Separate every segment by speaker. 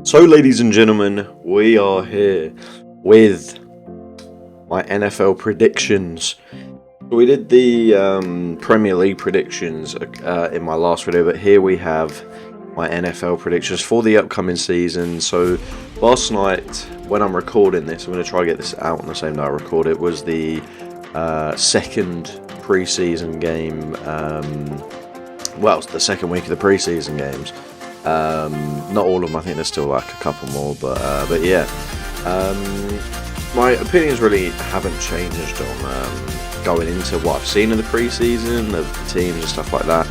Speaker 1: So, ladies and gentlemen, we are here with my NFL predictions. We did the Premier League predictions in my last video, but here we have my NFL predictions for the upcoming season. So, last night, when I'm recording this, I'm going to try to get this out on the same day I record it, was the second preseason game. Well, the second week of the preseason games. Not all of them, I think there's still like a couple more, but yeah. My opinions really haven't changed on going into what I've seen in the preseason, of the teams and stuff like that.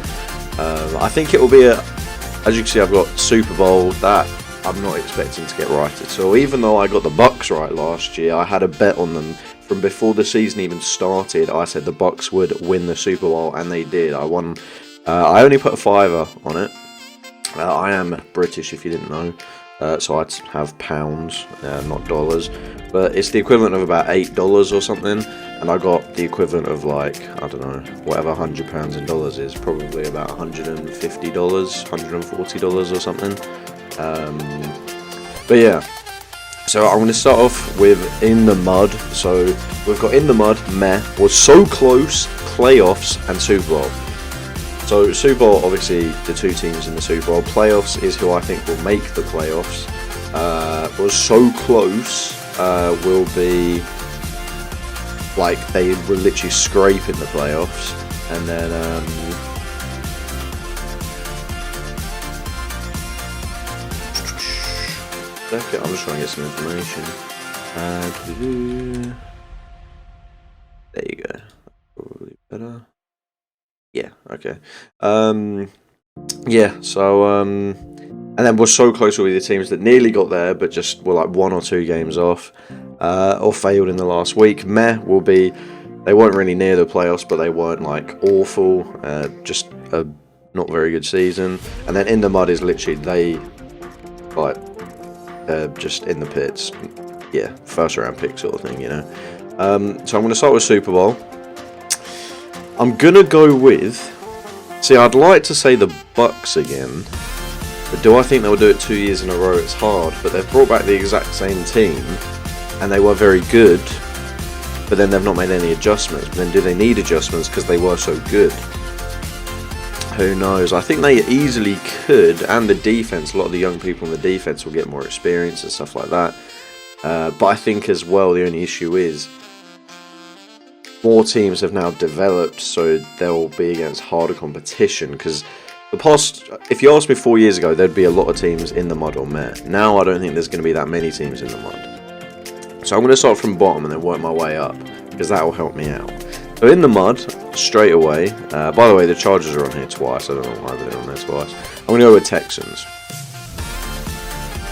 Speaker 1: I think it will be as you can see, I've got Super Bowl that I'm not expecting to get right at all. Even though I got the Bucks right last year, I had a bet on them from before the season even started. I said the Bucks would win the Super Bowl, and they did. I won. I only put a $5 on it. I am British, if you didn't know, so I'd have pounds, not dollars, but it's the equivalent of about $8 or something, and I got the equivalent of, like, I don't know, whatever £100 in dollars is, probably about $150, $140 or something. But yeah, so I'm going to start off with In the Mud. So we've got In the Mud, meh, was so close, playoffs and Super Bowl. So Super Bowl, obviously the two teams in the Super Bowl. Playoffs is who I think will make the playoffs. Was so close, will be like they were literally scraping the playoffs, and then second, I'm just trying to get some information. There you go. Probably better. Yeah, okay. Yeah, so, and then we're so close with the teams that nearly got there, but just were like 1 or 2 games off, or failed in the last week. Meh will be, they weren't really near the playoffs, but they weren't like awful, just a not very good season. And then In the Mud is literally, they're just in the pits. Yeah, first round pick sort of thing, you know. So I'm going to start with Super Bowl. I'm gonna go with. See, I'd like to say the Bucks again, but do I think they'll do it 2 years in a row? It's hard, but they've brought back the exact same team, and they were very good. But then they've not made any adjustments. But then, do they need adjustments because they were so good? Who knows? I think they easily could, and the defense. A lot of the young people in the defense will get more experience and stuff like that. But I think as well, the only issue is, more teams have now developed, so they'll be against harder competition. Because the past, if you asked me 4 years ago, there'd be a lot of teams in the mud or meh. Now I don't think there's going to be that many teams in the mud. So I'm going to start from bottom and then work my way up, because that will help me out. So In the Mud, straight away. By the way, the Chargers are on here twice. I don't know why they're on there twice. I'm going to go with Texans.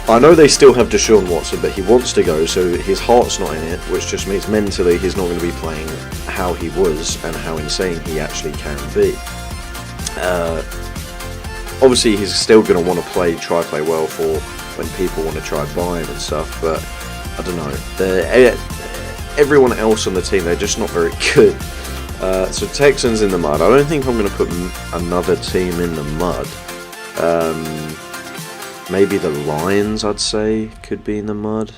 Speaker 1: I know they still have Deshaun Watson, but he wants to go, so his heart's not in it, which just means mentally he's not going to be playing how he was and how insane he actually can be. Obviously, he's still going to want to try play well for when people want to try buy him and stuff, but I don't know. Everyone else on the team, they're just not very good. So Texans In the Mud. I don't think I'm going to put another team in the mud. Maybe the Lions, I'd say, could be in the mud.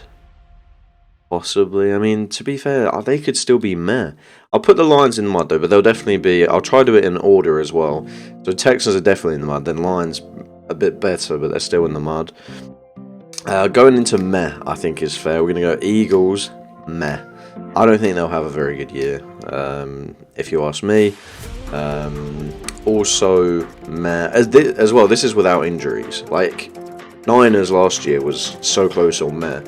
Speaker 1: Possibly. I mean, to be fair, they could still be meh. I'll put the Lions in the mud, though, but they'll definitely be. I'll try to do it in order as well. So Texans are definitely in the mud. Then Lions a bit better, but they're still in the mud. Going into meh, I think is fair. We're going to go Eagles, meh. I don't think they'll have a very good year, if you ask me. Also, meh. As well, this is without injuries. Like, Niners last year was so close on meh,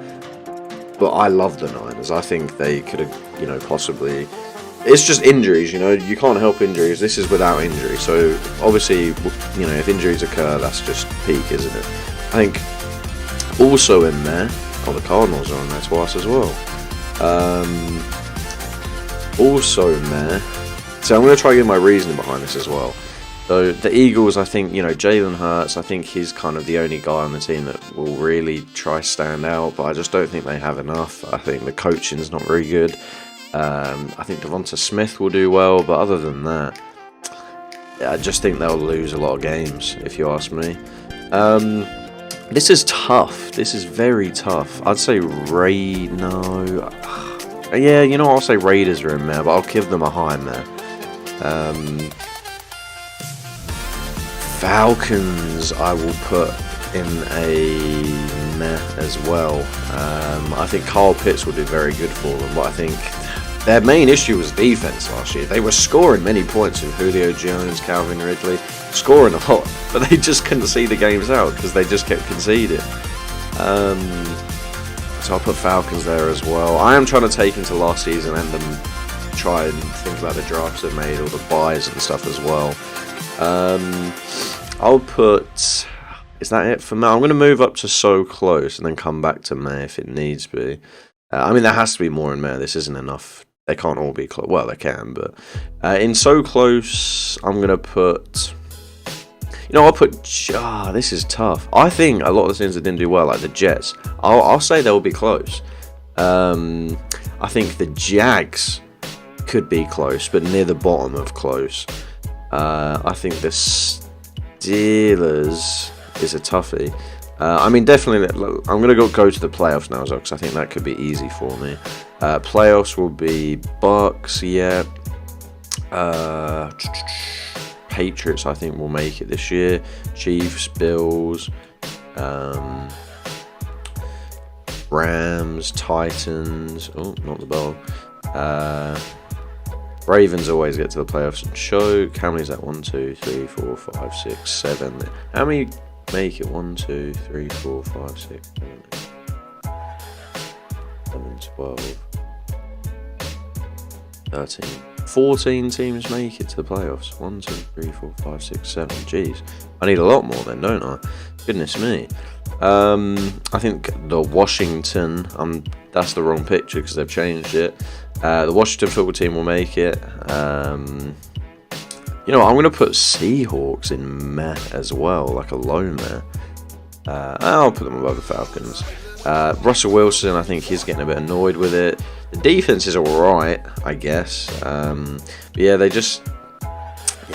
Speaker 1: but I love the Niners. I think they could have, possibly. It's just injuries, you can't help injuries. This is without injury, so obviously, if injuries occur, that's just peak, isn't it? I think also in there, the Cardinals are on there twice as well. Also in there, so I'm going to try to give my reasoning behind this as well. So the Eagles, I think, Jalen Hurts, I think he's kind of the only guy on the team that will really try stand out, but I just don't think they have enough. I think the coaching's not very good. I think Devonta Smith will do well, but other than that, I just think they'll lose a lot of games, if you ask me. This is tough. This is very tough. I'd say no. Yeah, you know what? I'll say Raiders are in there, but I'll give them a high meh. Falcons I will put in a meh as well. I think Kyle Pitts will do very good for them, but I think their main issue was defense last year. They were scoring many points with Julio Jones, Calvin Ridley, scoring a lot, but they just couldn't see the games out because they just kept conceding. So I'll put Falcons there as well. I am trying to take into last season and them try and think about the drafts they've made or the buys and stuff as well. I'll put... Is that it for me? I'm going to move up to so close and then come back to May if it needs to be. I mean, there has to be more in May. This isn't enough. They can't all be close. Well, they can, but in so close, I'm going to put... I'll put... this is tough. I think a lot of the teams that didn't do well, like the Jets, I'll say they'll be close. I think the Jags could be close, but near the bottom of close. I think the Steelers is a toughie. I mean, definitely, I'm going to go to the playoffs now as well, because I think that could be easy for me. Playoffs will be Bucks, yeah. Patriots, I think, will make it this year. Chiefs, Bills, Rams, Titans. Oh, not the ball. Ravens always get to the playoffs and choke. How many is that? 1, 2, 3, 4, 5, 6, 7. How many make it? 1, 2, 3, 4, 5, 6, 7, 11, 12, 13. 14 teams make it to the playoffs. 1, 2, 3, 4, 5, 6, 7. Jeez. I need a lot more then, don't I? Goodness me. I think the Washington, that's the wrong picture because they've changed it. The Washington football team will make it. I'm going to put Seahawks in meh as well, like a low meh. I'll put them above the Falcons. Russell Wilson, I think he's getting a bit annoyed with it. The defense is alright, I guess. But yeah,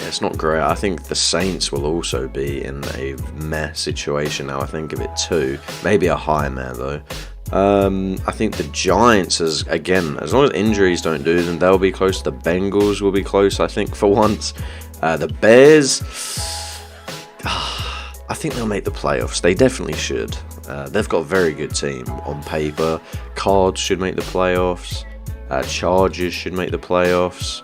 Speaker 1: it's not great. I think the Saints will also be in a meh situation now. I think of it too. Maybe a high meh though. I think the Giants, as long as injuries don't do them, they'll be close. The Bengals will be close, I think, for once. The Bears, I think they'll make the playoffs. They definitely should. They've got a very good team on paper. Cards should make the playoffs. Chargers should make the playoffs.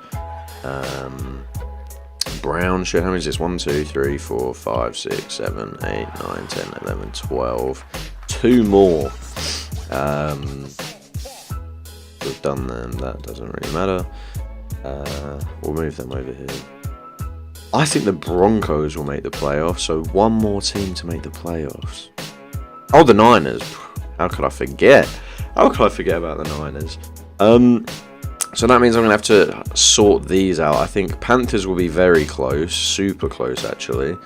Speaker 1: Brown should. How many is this? 1, 2, 3, 4, 5, 6, 7, 8, 9, 10, 11, 12. 2 more. We've done them. That doesn't really matter. We'll move them over here. I think the Broncos will make the playoffs. So one more team to make the playoffs. Oh, the Niners. How could I forget? How could I forget about the Niners? So that means I'm going to have to sort these out. I think Panthers will be very close. Super close, actually.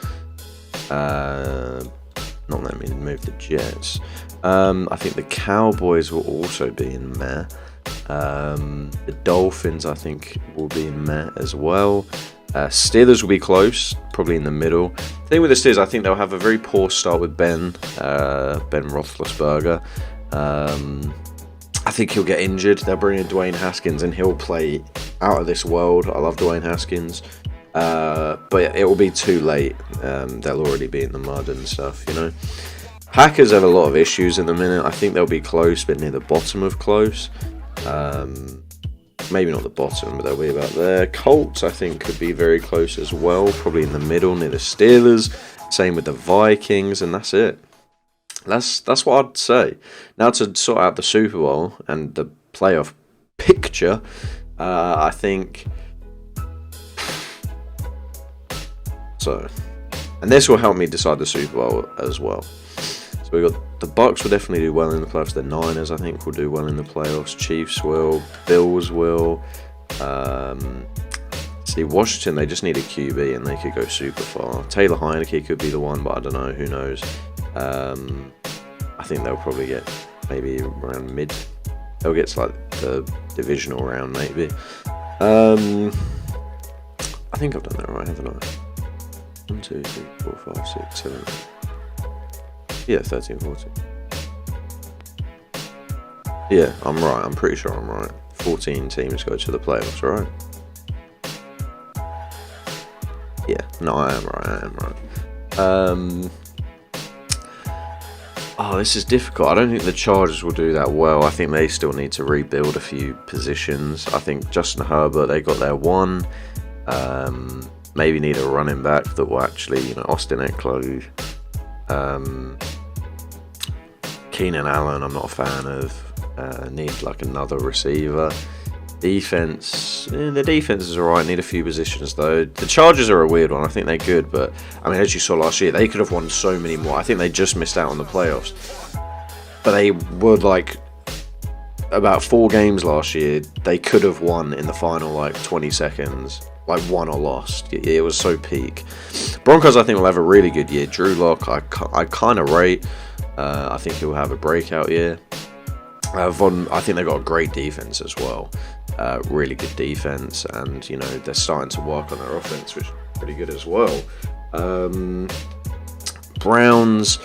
Speaker 1: Not let me move the Jets. I think the Cowboys will also be in meh. The Dolphins, I think, will be in meh as well. Steelers will be close, probably in the middle. The thing with the Steelers, I think they'll have a very poor start with Ben Roethlisberger. I think he'll get injured. They'll bring in Dwayne Haskins and he'll play out of this world. I love Dwayne Haskins. But it will be too late. They'll already be in the mud and stuff, Packers have a lot of issues in the minute. I think they'll be close, but near the bottom of close. Maybe not the bottom, but they'll be about there. Colts, I think, could be very close as well. Probably in the middle, near the Steelers. Same with the Vikings, and that's it. That's what I'd say. Now to sort out the Super Bowl and the playoff picture, I think... So, and this will help me decide the Super Bowl as well. So we got the Bucks will definitely do well in the playoffs. The Niners, I think, will do well in the playoffs. Chiefs will. Bills will. See, Washington, they just need a QB and they could go super far. Taylor Heineke could be the one, but I don't know. Who knows? I think they'll probably get maybe around mid. They'll get to like the divisional round, maybe. I think I've done that right, haven't I? 1, 2, 3, 4, 5, 6, 7, 8. Yeah, 13, 14. Yeah, I'm right. I'm pretty sure I'm right. 14 teams go to the playoffs, right? Yeah, no, I am right. Oh, this is difficult. I don't think the Chargers will do that well. I think they still need to rebuild a few positions. I think Justin Herbert, they got their one. Maybe need a running back that will actually, Austin Eckler. Keenan Allen, I'm not a fan of. Need like another receiver. Defense, the defense is alright. Need a few positions though. The Chargers are a weird one. I think they're good, but I mean, as you saw last year, they could have won so many more. I think they just missed out on the playoffs, but they were like about 4 games last year. They could have won in the final like 20 seconds, like won or lost. It was so peak. Broncos, I think, will have a really good year. Drew Lock, I kind of rate. I think he'll have a breakout year. I think they've got a great defense as well. Really good defense, and they're starting to work on their offense, which is pretty good as well. Browns,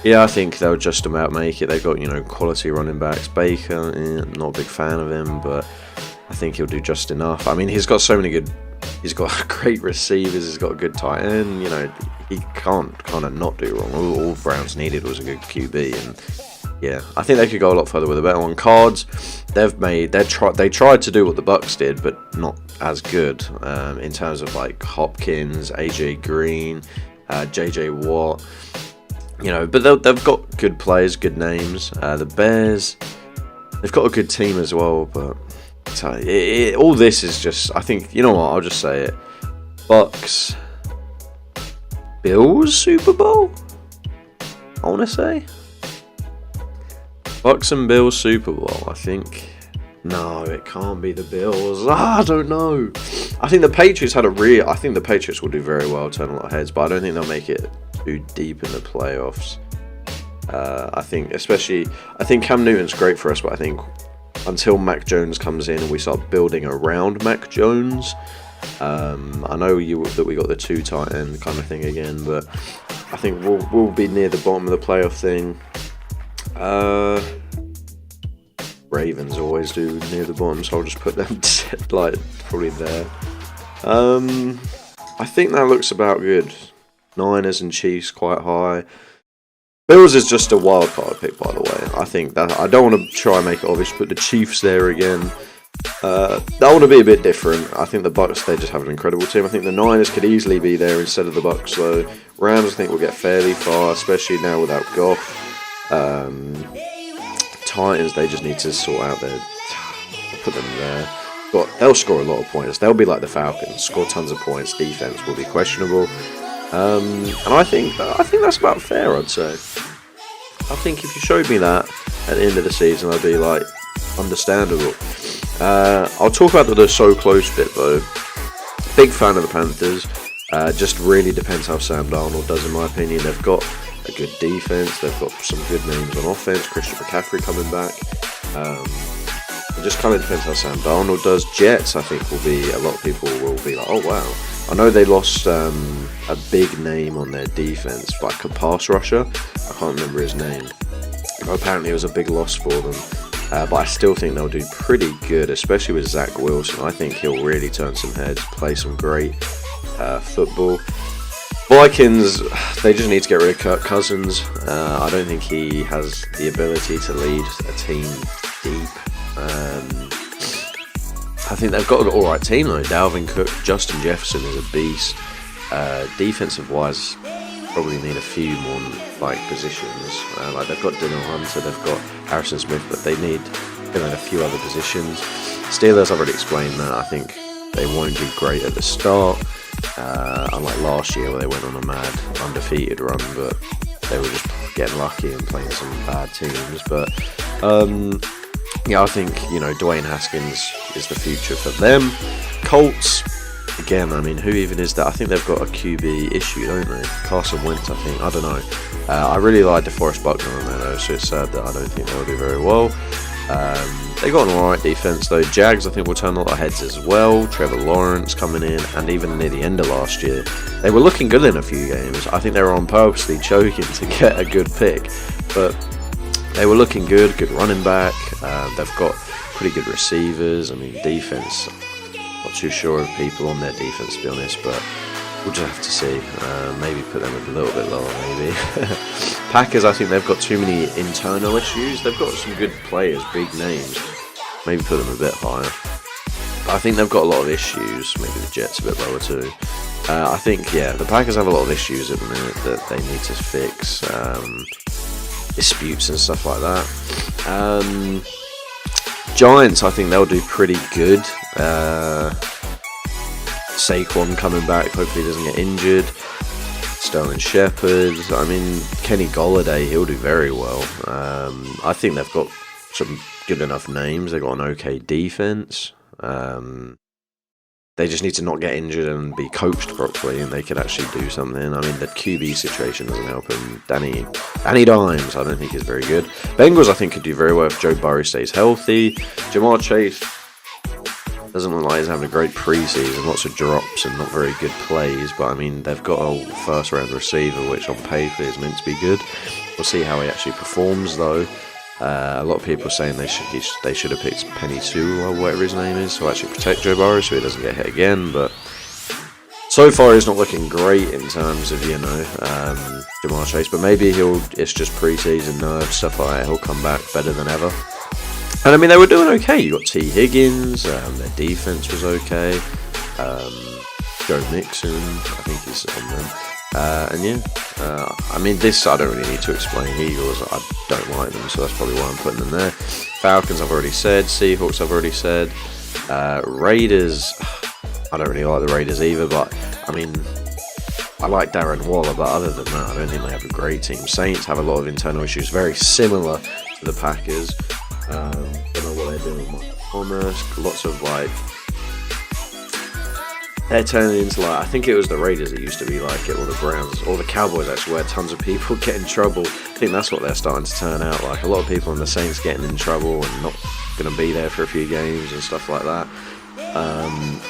Speaker 1: yeah, I think they'll just about make it. They've got quality running backs. Baker, not a big fan of him, but I think he'll do just enough. I mean, he's got so many good. He's got great receivers. He's got a good tight end. He can't kind of not do wrong. All Browns needed was a good QB, and yeah, I think they could go a lot further with a better one. Cards, they tried to do what the Bucs did, but not as good in terms of like Hopkins, AJ Green, JJ Watt. But they've got good players, good names. The Bears, they've got a good team as well, but all this is just, I think, what, I'll just say it. Bucs, Bills Super Bowl, I want to say. Bucs and Bills Super Bowl, I think. No, it can't be the Bills. I don't know. I think the Patriots I think the Patriots will do very well, turn a lot of heads, but I don't think they'll make it too deep in the playoffs. I think Cam Newton's great for us, but I think until Mac Jones comes in and we start building around Mac Jones, I know that we got the 2 tight end kind of thing again, but I think we'll be near the bottom of the playoff thing. Ravens always do near the bottom, so I'll just put them like probably there. I think that looks about good. Niners and Chiefs quite high. Bills is just a wild card pick, by the way. I think that I don't want to try and make it obvious, but the Chiefs there again. That want to be a bit different. I think the Bucs, they just have an incredible team. I think the Niners could easily be there instead of the Bucs. So Rams, I think, will get fairly far, especially now without Goff. Titans, they just need to sort out I'll put them there. But they'll score a lot of points. They'll be like the Falcons, score tons of points. Defense will be questionable. And I think that's about fair, I'd say. I think if you showed me that at the end of the season, I'd be like, understandable. I'll talk about the so close bit though. Big fan of the Panthers. Just really depends how Sam Darnold does, in my opinion. They've got a good defense. They've got some good names on offense. Christian McCaffrey coming back. It just kind of depends how Sam Darnold does. Jets, I think, a lot of people will be like, oh wow. I know they lost a big name on their defense, like a pass rusher. I can't remember his name. Apparently it was a big loss for them. But I still think they'll do pretty good, especially with Zach Wilson. I think he'll really turn some heads, play some great football. Vikings, they just need to get rid of Kirk Cousins. I don't think he has the ability to lead a team deep. I think they've got an alright team though. Dalvin Cook, Justin Jefferson is a beast. Defensive wise, probably need a few more positions. They've got Daniel Hunter, they've got Harrison Smith, but they need a few other positions. Steelers, I've already explained that. I think they won't do great at the start. Unlike last year where they went on a mad undefeated run, but they were just getting lucky and playing some bad teams. But I think Dwayne Haskins is the future for them. Colts, again, I mean, who even is that? I think they've got a QB issue, don't they? Carson Wentz, I think. I don't know. I really like DeForest Buckner on there though, so it's sad that I don't think they'll do very well. They got an alright defense though. Jags, I think, will turn a lot of heads as well. Trevor Lawrence coming in, and even near the end of last year, they were looking good in a few games. I think they were on purposely choking to get a good pick, but they were looking good. Good running back. They've got pretty good receivers. I mean, defense, not too sure of people on their defense, to be honest, but we'll just have to see. Maybe put them a little bit lower, maybe. Packers, I think they've got too many internal issues. They've got some good players, big names. Maybe put them a bit higher. But I think they've got a lot of issues. Maybe the Jets a bit lower too. I think, yeah, the Packers have a lot of issues at the minute that they need to fix. Disputes and stuff like that. Giants, I think they'll do pretty good. Saquon coming back, hopefully he doesn't get injured. Sterling Shepard, I mean, Kenny Golladay, he'll do very well. I think they've got some good enough names. They've got an okay defense. They just need to not get injured and be coached properly, and they could actually do something. I mean, the QB situation doesn't help him. Danny Dimes, I don't think is very good. Bengals, I think, could do very well if Joe Burrow stays healthy. Jamar Chase doesn't look like he's having a great preseason. Lots of drops and not very good plays. But, I mean, they've got a first-round receiver, which on paper is meant to be good. We'll see how he actually performs, though. A lot of people are saying they should have picked Penny Sewell or whatever his name is to actually protect Joe Burrow so he doesn't get hit again. But so far he's not looking great in terms of, Jamar Chase. But maybe it's just preseason nerves, stuff like that. He'll come back better than ever. And I mean, they were doing okay. You got T. Higgins, their defense was okay. Joe Mixon, I think he's on them. I mean, this I don't really need to explain. Eagles, I don't like them, so that's probably why I'm putting them there. Falcons, I've already said. Seahawks, I've already said. Raiders, I don't really like the Raiders either, but I mean, I like Darren Waller, but other than that, I don't think they have a great team. Saints have a lot of internal issues, very similar to the Packers. Don't know what they're doing with Mike Thomas. Lots of they're turning into I think it was the Raiders that used to be like it, or the Browns, or the Cowboys actually, where tons of people get in trouble. I think that's what they're starting to turn out like. A lot of people in the Saints getting in trouble and not going to be there for a few games and stuff like that.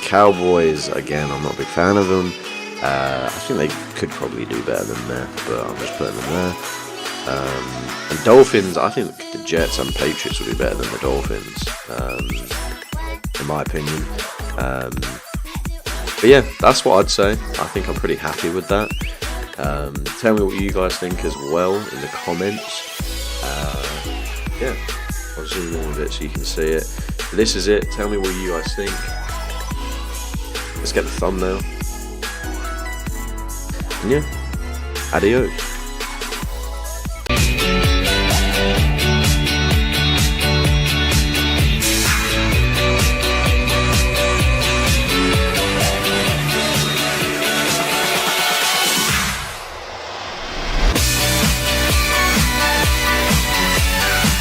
Speaker 1: Cowboys, again, I'm not a big fan of them. I think they could probably do better than that, but I'm just putting them there. And Dolphins, I think the Jets and Patriots will do better than the Dolphins, in my opinion. But yeah, that's what I'd say. I think I'm pretty happy with that. Tell me what you guys think as well in the comments. Yeah, I'll zoom in with it so you can see it. This is it. Tell me what you guys think. Let's get the thumbnail. And yeah, adios.